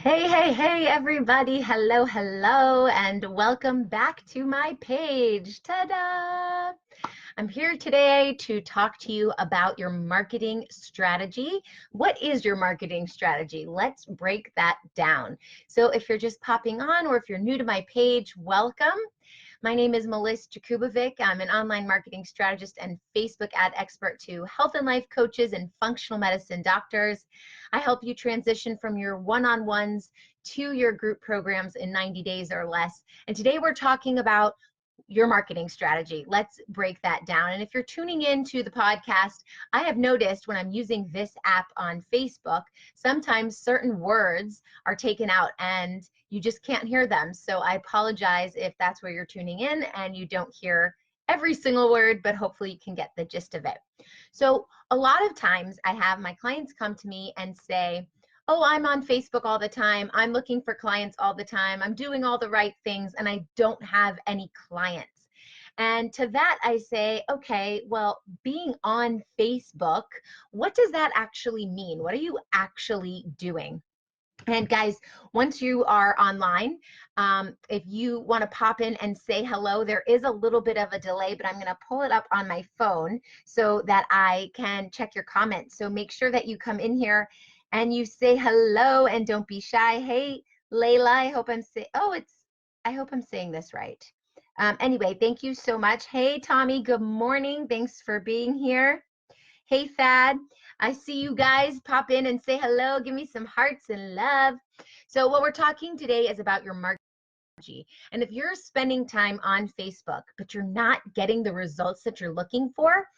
Hey, everybody. Hello, and welcome back to my page. Ta-da! I'm here today to talk to you about your marketing strategy. What is your marketing strategy? Let's break that down. So if you're just popping on or if you're new to my page, welcome. My name is Meliss-Ep. I'm an online marketing strategist and Facebook ad expert to health and life coaches and functional medicine doctors. I help you transition from your one-on-ones to your group programs in 90 days or less. And today we're talking about your marketing strategy. Let's break that down. And if you're tuning into the podcast, I have noticed when I'm using this app on Facebook, sometimes certain words are taken out and you just can't hear them. So I apologize if that's where you're tuning in and you don't hear every single word, but hopefully you can get the gist of it. So a lot of times I have my clients come to me and say, oh, I'm on Facebook all the time. I'm looking for clients all the time. I'm doing all the right things and I don't have any clients. And to that I say, okay, well, being on Facebook, what does that actually mean? What are you actually doing? And guys, once you are online, if you want to pop in and say hello, there is a little bit of a delay, but I'm going to pull it up on my phone so that I can check your comments. So make sure that you come in here and you say hello and don't be shy. Hey, Layla, I hope I'm saying, I hope I'm saying this right. Anyway, thank you so much. Hey, Tommy, good morning. Thanks for being here. Hey, Thad, I see you guys pop in and say hello. Give me some hearts and love. So what we're talking today is about your marketing strategy. And if you're spending time on Facebook, but you're not getting the results that you're looking for,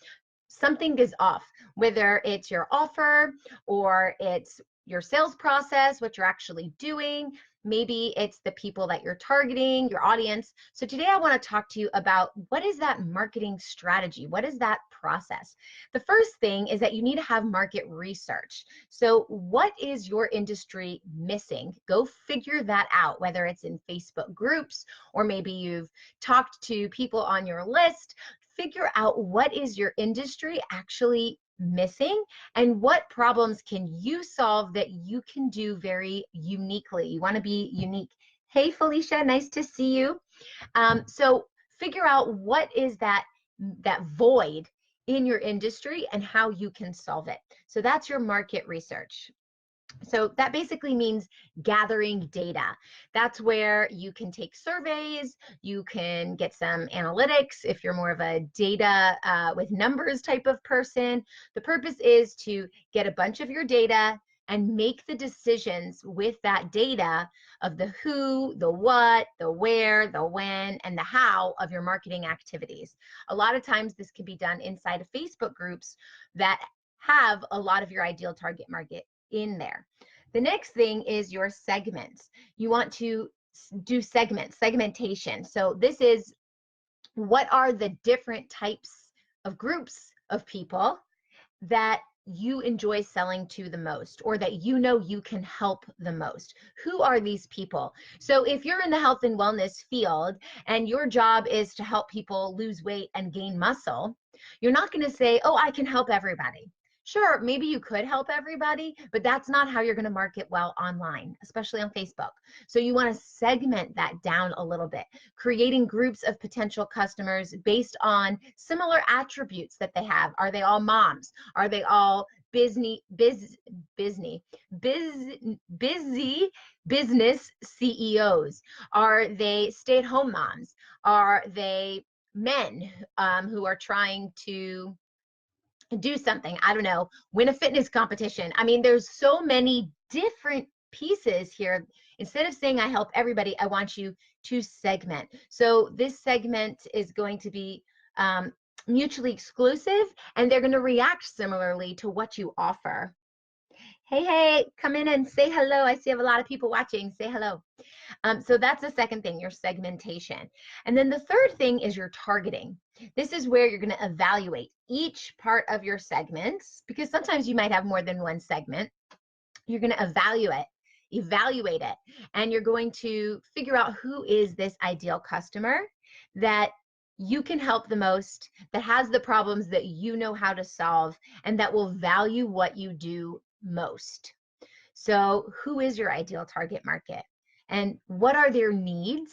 something is off, whether it's your offer or it's your sales process, what you're actually doing. Maybe it's the people that you're targeting, your audience. So today I want to talk to you about what is that marketing strategy? What is that process? The first thing is that you need to have market research. So what is your industry missing? Go figure that out, whether it's in Facebook groups or maybe you've talked to people on your list. Figure out what is your industry actually missing and what problems can you solve that you can do very uniquely. You want to be unique. Hey, Felicia, nice to see you. So figure out what is that void in your industry and how you can solve it. So that's your market research. So that basically means gathering data. That's where you can take surveys, you can get some analytics if you're more of a data with numbers type of person. The purpose is to get a bunch of your data and make the decisions with that data of the who, the what, the where, the when, and the how of your marketing activities. A lot of times this can be done inside of Facebook groups that have a lot of your ideal target market in there. The next thing is your segments. You want to do segmentation. So this is what are the different types of groups of people that you enjoy selling to the most or that you know you can help the most. Who are these people? So if you're in the health and wellness field and your job is to help people lose weight and gain muscle, you're not going to say, oh, I can help everybody. Sure, maybe you could help everybody, but that's not how you're going to market well online, especially on Facebook. So you want to segment that down a little bit, creating groups of potential customers based on similar attributes that they have. Are they all moms? Are they all busy business CEOs? Are they stay-at-home moms? Are they men who are trying to do something, I don't know, win a fitness competition? I mean, there's so many different pieces here. Instead of saying I help everybody, I want you to segment. So this segment is going to be mutually exclusive, and they're going to react similarly to what you offer. Hey, come in and say hello. I see you have a lot of people watching. Say hello. So that's the second thing, your segmentation. And then the third thing is your targeting. This is where you're going to evaluate each part of your segments, because sometimes you might have more than one segment. You're going to evaluate it, and you're going to figure out who is this ideal customer that you can help the most, that has the problems that you know how to solve, and that will value what you do most. So who is your ideal target market? And what are their needs?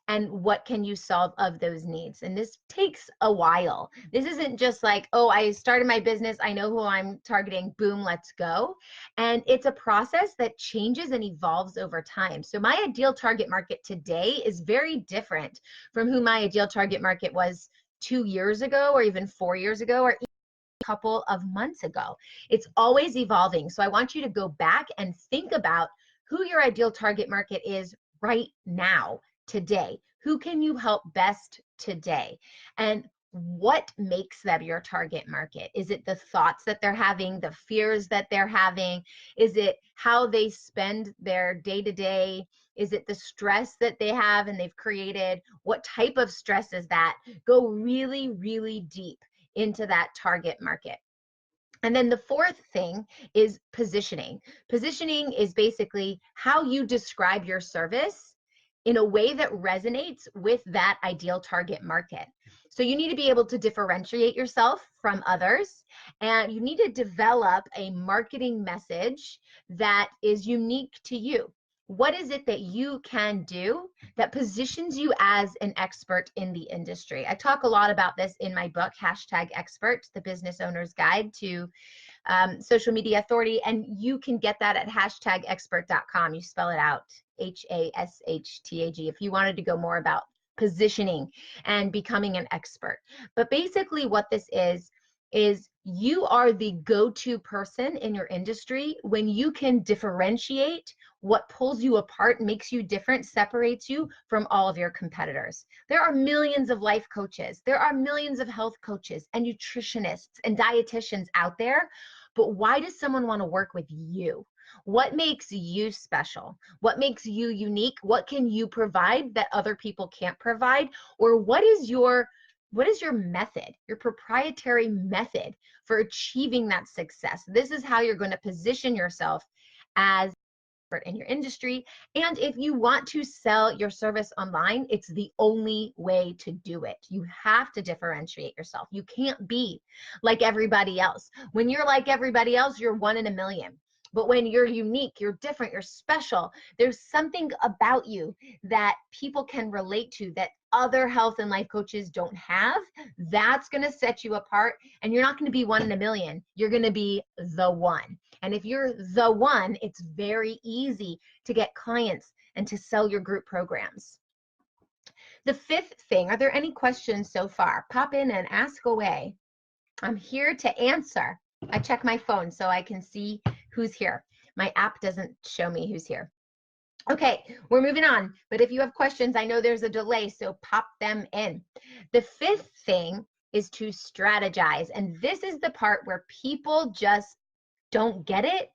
And what can you solve of those needs? And this takes a while. This isn't just like, oh, I started my business, I know who I'm targeting, boom, let's go. And it's a process that changes and evolves over time. So my ideal target market today is very different from who my ideal target market was 2 years ago, or even 4 years ago, or couple of months ago. It's always evolving. So I want you to go back and think about who your ideal target market is right now, today. Who can you help best today? And what makes them your target market? Is it the thoughts that they're having, the fears that they're having? Is it how they spend their day-to-day? Is it the stress that they have and they've created? What type of stress is that? Go really, really deep into that target market. And then the fourth thing is positioning. Positioning is basically how you describe your service in a way that resonates with that ideal target market. So you need to be able to differentiate yourself from others, and you need to develop a marketing message that is unique to you. What is it that you can do that positions you as an expert in the industry? I talk a lot about this in my book, #expert, the business owner's guide to social media authority, and you can get that at #expert.com. You spell it out, HASHTAG, if you wanted to go more about positioning and becoming an expert. But basically what this is you are the go-to person in your industry when you can differentiate what pulls you apart, makes you different, separates you from all of your competitors. There are millions of life coaches. There are millions of health coaches and nutritionists and dietitians out there. But why does someone want to work with you? What makes you special? What makes you unique? What can you provide that other people can't provide? Or what is your method, your proprietary method for achieving that success? This is how you're going to position yourself as in your industry. And if you want to sell your service online, it's the only way to do it. You have to differentiate yourself. You can't be like everybody else. When you're like everybody else, you're one in a million. But when you're unique, you're different, you're special, there's something about you that people can relate to that other health and life coaches don't have. That's going to set you apart, and you're not going to be one in a million. You're going to be the one. And if you're the one, it's very easy to get clients and to sell your group programs. The fifth thing, are there any questions so far? Pop in and ask away. I'm here to answer. I check my phone so I can see who's here. My app doesn't show me who's here. Okay, we're moving on. But if you have questions, I know there's a delay, so pop them in. The fifth thing is to strategize. And this is the part where people just don't get it,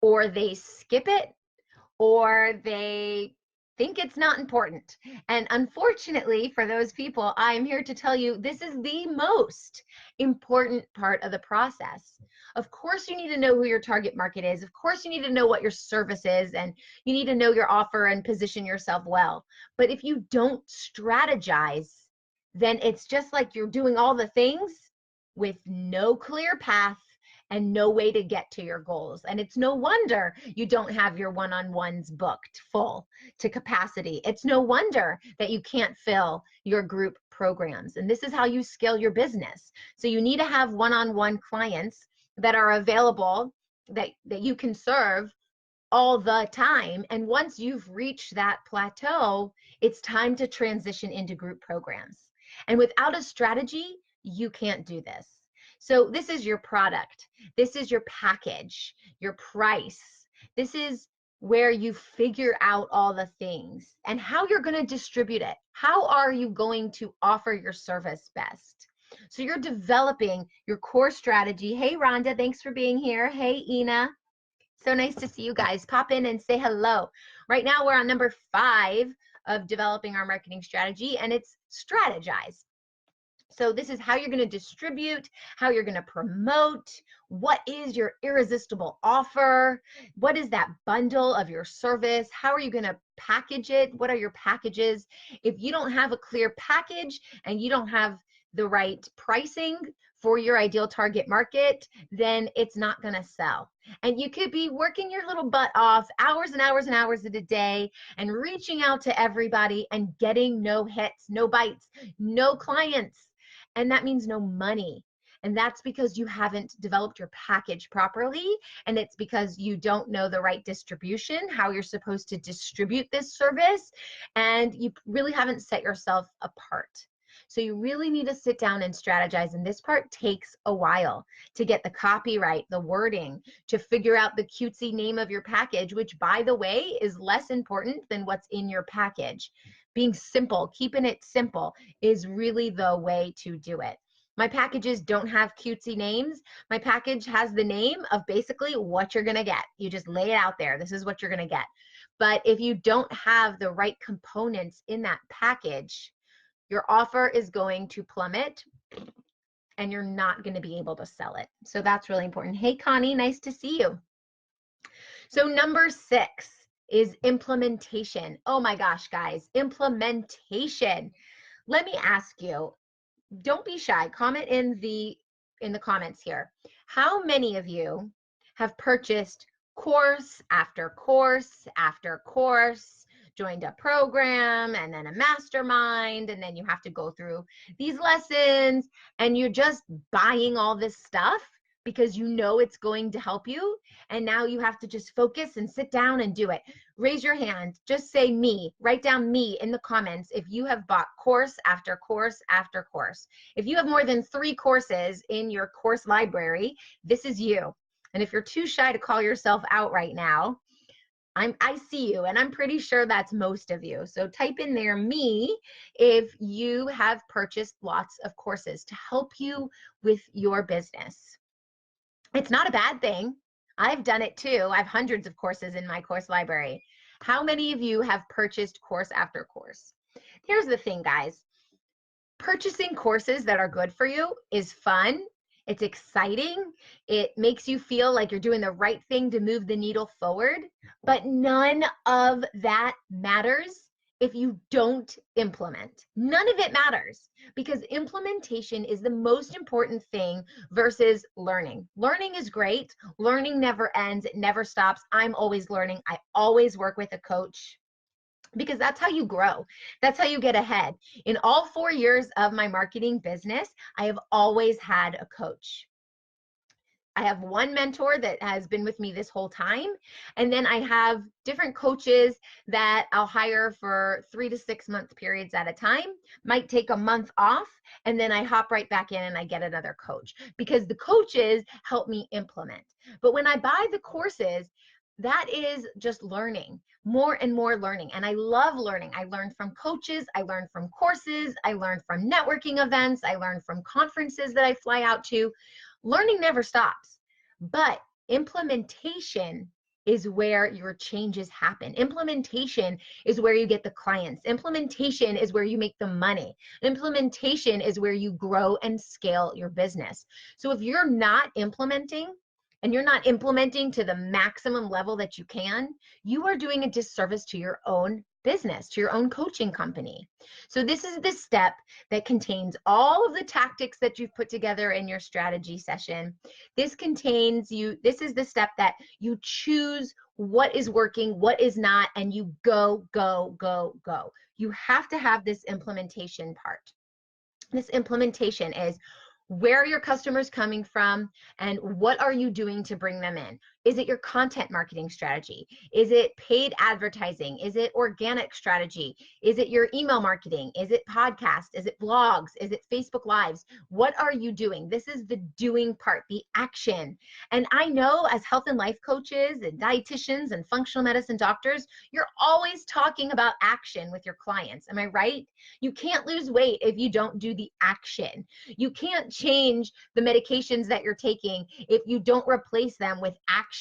or they skip it, or they think it's not important. And unfortunately for those people, I'm here to tell you this is the most important part of the process. Of course, you need to know who your target market is. Of course, you need to know what your service is, and you need to know your offer and position yourself well. But if you don't strategize, then it's just like you're doing all the things with no clear path and no way to get to your goals. And it's no wonder you don't have your one-on-ones booked full to capacity. It's no wonder that you can't fill your group programs. And this is how you scale your business. So you need to have one-on-one clients that are available, that you can serve all the time. And once you've reached that plateau, it's time to transition into group programs. And without a strategy, you can't do this. So this is your product. This is your package, your price. This is where you figure out all the things and how you're going to distribute it. How are you going to offer your service best? So you're developing your core strategy. Hey, Rhonda, thanks for being here. Hey, Ina. So nice to see you guys. Pop in and say hello. Right now, we're on number 5 of developing our marketing strategy, and it's strategize. So this is how you're going to distribute, how you're going to promote, what is your irresistible offer, what is that bundle of your service, how are you going to package it, what are your packages. If you don't have a clear package and you don't have the right pricing for your ideal target market, then it's not going to sell. And you could be working your little butt off hours and hours and hours of the day and reaching out to everybody and getting no hits, no bites, no clients. And that means no money. And that's because you haven't developed your package properly. And it's because you don't know the right distribution, how you're supposed to distribute this service. And you really haven't set yourself apart. So you really need to sit down and strategize. And this part takes a while to get the copyright, the wording, to figure out the cutesy name of your package, which, by the way, is less important than what's in your package. Being simple, keeping it simple is really the way to do it. My packages don't have cutesy names. My package has the name of basically what you're going to get. You just lay it out there. This is what you're going to get. But if you don't have the right components in that package, your offer is going to plummet and you're not going to be able to sell it. So that's really important. Hey, Connie, nice to see you. So number 6 is implementation. Oh my gosh, guys, implementation. Let me ask you, don't be shy. Comment in the comments here. How many of you have purchased course after course after course, joined a program and then a mastermind, and then you have to go through these lessons and you're just buying all this stuff because you know it's going to help you, and now you have to just focus and sit down and do it? Raise your hand. Just say me. Write down me in the comments if you have bought course after course after course. If you have more than 3 courses in your course library, this is you. And if you're too shy to call yourself out right now, I see you, and I'm pretty sure that's most of you. So type in there me if you have purchased lots of courses to help you with your business. It's not a bad thing. I've done it too. I have hundreds of courses in my course library. How many of you have purchased course after course? Here's the thing, guys. Purchasing courses that are good for you is fun. It's exciting. It makes you feel like you're doing the right thing to move the needle forward. But none of that matters if you don't implement. None of it matters, because implementation is the most important thing versus learning. Learning is great. Learning never ends. It never stops. I'm always learning. I always work with a coach, because that's how you grow. That's how you get ahead. In all 4 years of my marketing business, I have always had a coach. I have one mentor that has been with me this whole time. And then I have different coaches that I'll hire for 3 to 6 month periods at a time. Might take a month off, and then I hop right back in and I get another coach, because the coaches help me implement. But when I buy the courses, that is just learning, more and more learning. And I love learning. I learn from coaches. I learn from courses. I learn from networking events. I learn from conferences that I fly out to. Learning never stops, but implementation is where your changes happen. Implementation is where you get the clients. Implementation is where you make the money. Implementation is where you grow and scale your business. So if you're not implementing, and you're not implementing to the maximum level that you can, you are doing a disservice to your own business, to your own coaching company. So this is the step that contains all of the tactics that you've put together in your strategy session. This is the step that you choose what is working, what is not, and you go, go, go, go. You have to have this implementation part. This implementation is, where are your customers coming from, and what are you doing to bring them in? Is it your content marketing strategy? Is it paid advertising? Is it organic strategy? Is it your email marketing? Is it podcast? Is it blogs? Is it Facebook Lives? What are you doing? This is the doing part, the action. And I know, as health and life coaches and dietitians and functional medicine doctors, you're always talking about action with your clients. Am I right? You can't lose weight if you don't do the action. You can't change the medications that you're taking if you don't replace them with actions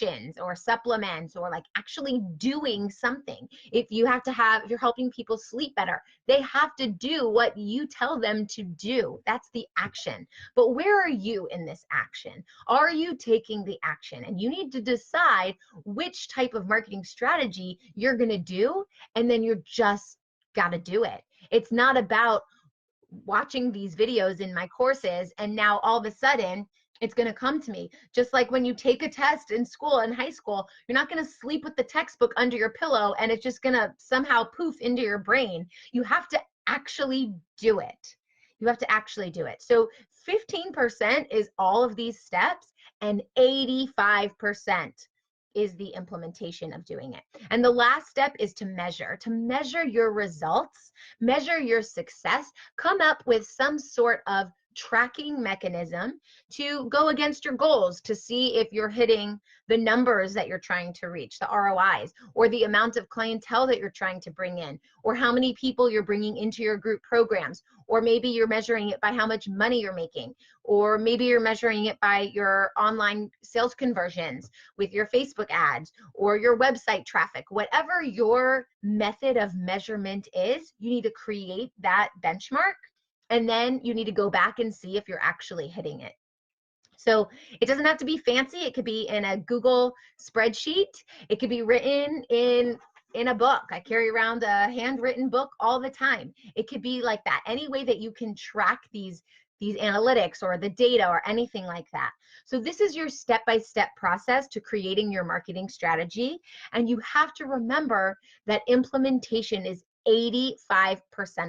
or supplements, or like actually doing something. If you're helping people sleep better, they have to do what you tell them to do. That's the action. But where are you in this action? Are you taking the action? And you need to decide which type of marketing strategy you're going to do, and then you're just got to do it. It's not about watching these videos in my courses, and now all of a sudden it's going to come to me. Just like when you take a test in school, in high school, you're not going to sleep with the textbook under your pillow and it's just going to somehow poof into your brain. You have to actually do it. You have to actually do it. So 15% is all of these steps, and 85% is the implementation of doing it. And the last step is to measure your results, measure your success, come up with some sort of tracking mechanism to go against your goals to see if you're hitting the numbers that you're trying to reach, the ROIs, or the amount of clientele that you're trying to bring in, or how many people you're bringing into your group programs, or maybe you're measuring it by how much money you're making, or maybe you're measuring it by your online sales conversions with your Facebook ads or your website traffic. Whatever your method of measurement is, you need to create that benchmark, and then you need to go back and see if you're actually hitting it. So it doesn't have to be fancy. It could be in a Google spreadsheet. It could be written in a book. I carry around a handwritten book all the time. It could be like that. Any way that you can track these analytics or the data or anything like that. So this is your step-by-step process to creating your marketing strategy. And you have to remember that implementation is 85%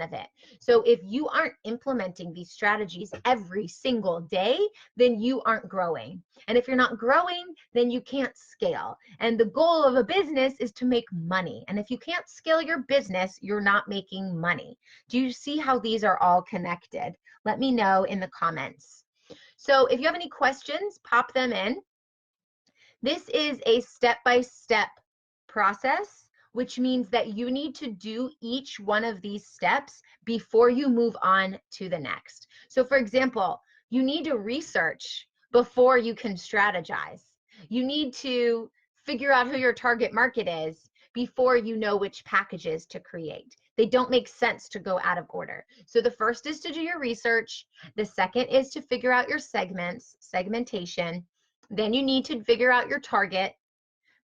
of it. So if you aren't implementing these strategies every single day, then you aren't growing. And if you're not growing, then you can't scale. And the goal of a business is to make money. And if you can't scale your business, you're not making money. Do you see how these are all connected? Let me know in the comments. So if you have any questions, pop them in. This is a step-by-step process, which means that you need to do each one of these steps before you move on to the next. So for example, you need to research before you can strategize. You need to figure out who your target market is before you know which packages to create. They don't make sense to go out of order. So the first is to do your research. The second is to figure out your segmentation. Then you need to figure out your target.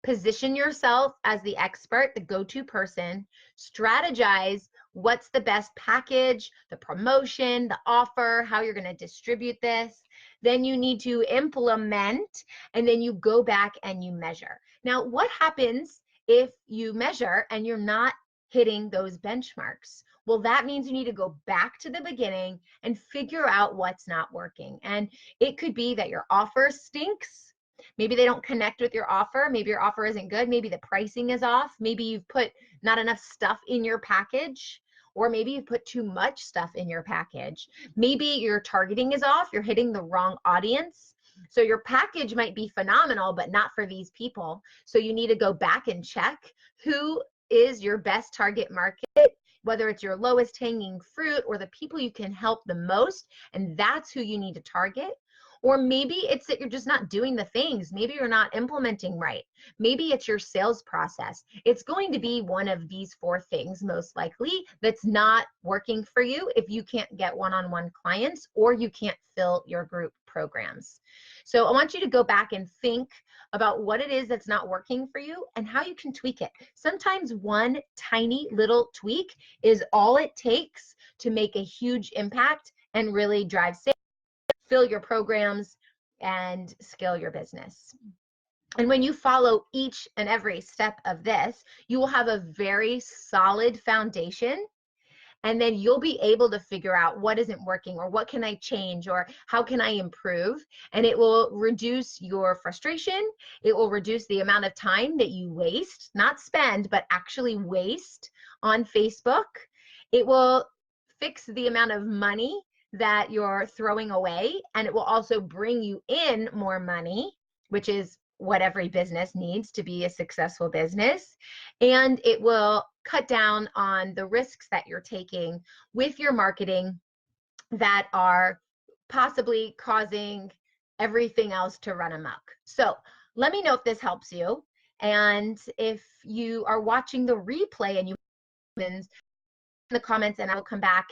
Position yourself as the expert, the go-to person, strategize what's the best package, the promotion, the offer, how you're going to distribute this. Then you need to implement, and then you go back and you measure. Now, what happens if you measure and you're not hitting those benchmarks? Well, that means you need to go back to the beginning and figure out what's not working. And it could be that your offer stinks. Maybe they don't connect with your offer. Maybe your offer isn't good. Maybe the pricing is off. Maybe you've put not enough stuff in your package, or maybe you've put too much stuff in your package. Maybe your targeting is off. You're hitting the wrong audience. So your package might be phenomenal, but not for these people. So you need to go back and check who is your best target market, whether it's your lowest hanging fruit or the people you can help the most, and that's who you need to target. Or maybe it's that you're just not doing the things. Maybe you're not implementing right. Maybe it's your sales process. It's going to be one of these 4 things most likely that's not working for you if you can't get one-on-one clients or you can't fill your group programs. So I want you to go back and think about what it is that's not working for you and how you can tweak it. Sometimes one tiny little tweak is all it takes to make a huge impact and really drive sales, fill your programs, and scale your business. And when you follow each and every step of this, you will have a very solid foundation, and then you'll be able to figure out what isn't working, or what can I change, or how can I improve. And it will reduce your frustration. It will reduce the amount of time that you waste, not spend, but actually waste on Facebook. It will fix the amount of money that you're throwing away, and it will also bring you in more money, which is what every business needs to be a successful business. And it will cut down on the risks that you're taking with your marketing that are possibly causing everything else to run amok. So let me know if this helps you. And if you are watching the replay and you in the comments, and I will come back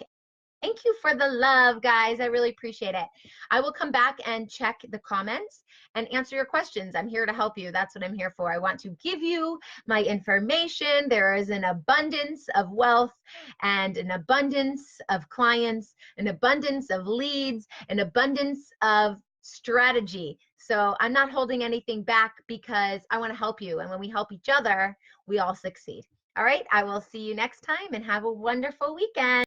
Thank you for the love, guys. I really appreciate it. I will come back and check the comments and answer your questions. I'm here to help you. That's what I'm here for. I want to give you my information. There is an abundance of wealth and an abundance of clients, an abundance of leads, an abundance of strategy. So I'm not holding anything back because I want to help you. And when we help each other, we all succeed. All right. I will see you next time and have a wonderful weekend.